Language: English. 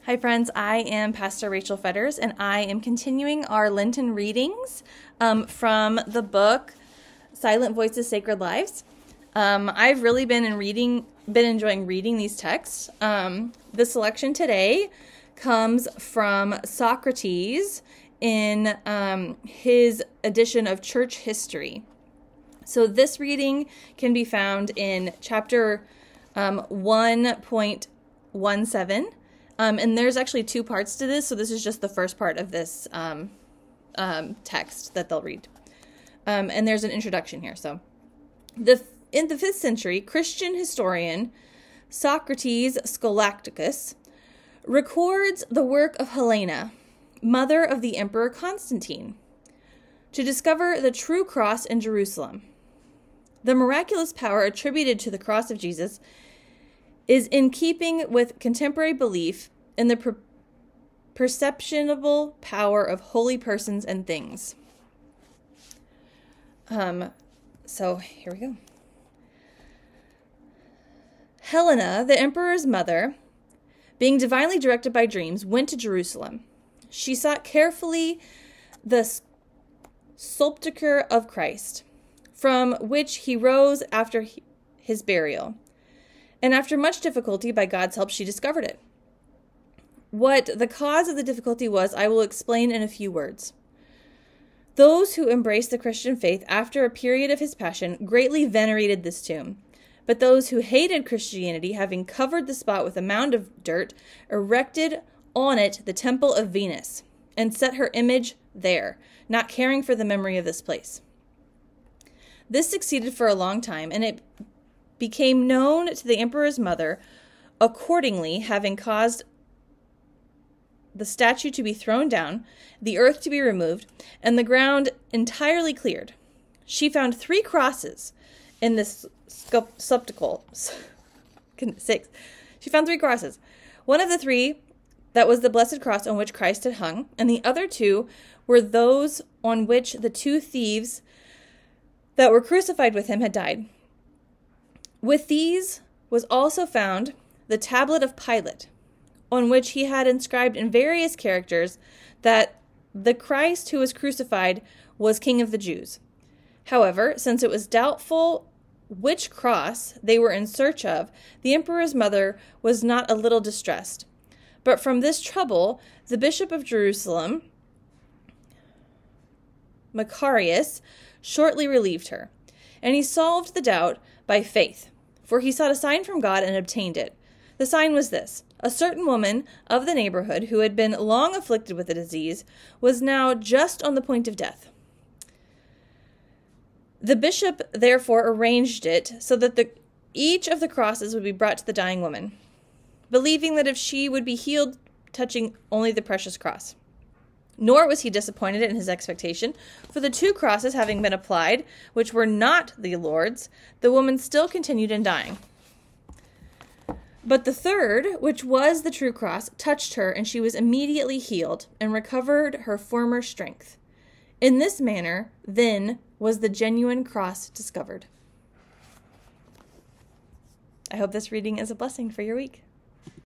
Hi friends, I am Pastor Rachel Fetters, and I am continuing our Lenten readings from the book Silent Voices, Sacred Lives. I've really been enjoying reading these texts. The selection today comes from Socrates in his edition of Church History. So this reading can be found in chapter 1.17. And there's actually two parts to this, so this is just the first part of this text that they'll read. And there's an introduction here. So, in the 5th century, Christian historian Socrates Scholasticus records the work of Helena, mother of the Emperor Constantine, to discover the true cross in Jerusalem. The miraculous power attributed to the cross of Jesus is in keeping with contemporary belief in the perceptible power of holy persons and things. So here we go. Helena, the emperor's mother, being divinely directed by dreams, went to Jerusalem. She sought carefully the sepulchre of Christ, from which he rose after his burial. And after much difficulty, by God's help, she discovered it. What the cause of the difficulty was, I will explain in a few words. Those who embraced the Christian faith after a period of his passion greatly venerated this tomb. But those who hated Christianity, having covered the spot with a mound of dirt, erected on it the temple of Venus, and set her image there, not caring for the memory of this place. This succeeded for a long time, and it became known to the emperor's mother. Accordingly, having caused the statue to be thrown down, the earth to be removed, and the ground entirely cleared, she found 3 crosses in this sepulchre. She found 3 crosses. One of the 3 that was the blessed cross on which Christ had hung, and the other 2 were those on which the 2 thieves that were crucified with him had died. With these was also found the tablet of Pilate, on which he had inscribed in various characters that the Christ who was crucified was King of the Jews. However, since it was doubtful which cross they were in search of, the emperor's mother was not a little distressed. But from this trouble, the bishop of Jerusalem, Macarius, shortly relieved her, and he solved the doubt by faith. For he sought a sign from God and obtained it. The sign was this: a certain woman of the neighborhood who had been long afflicted with a disease was now just on the point of death. The bishop therefore arranged it so that each of the crosses would be brought to the dying woman, believing that if she would be healed, touching only the precious cross. Nor was he disappointed in his expectation, for the 2 crosses having been applied, which were not the Lord's, the woman still continued in dying. But the 3rd, which was the true cross, touched her, and she was immediately healed, and recovered her former strength. In this manner, then, was the genuine cross discovered. I hope this reading is a blessing for your week.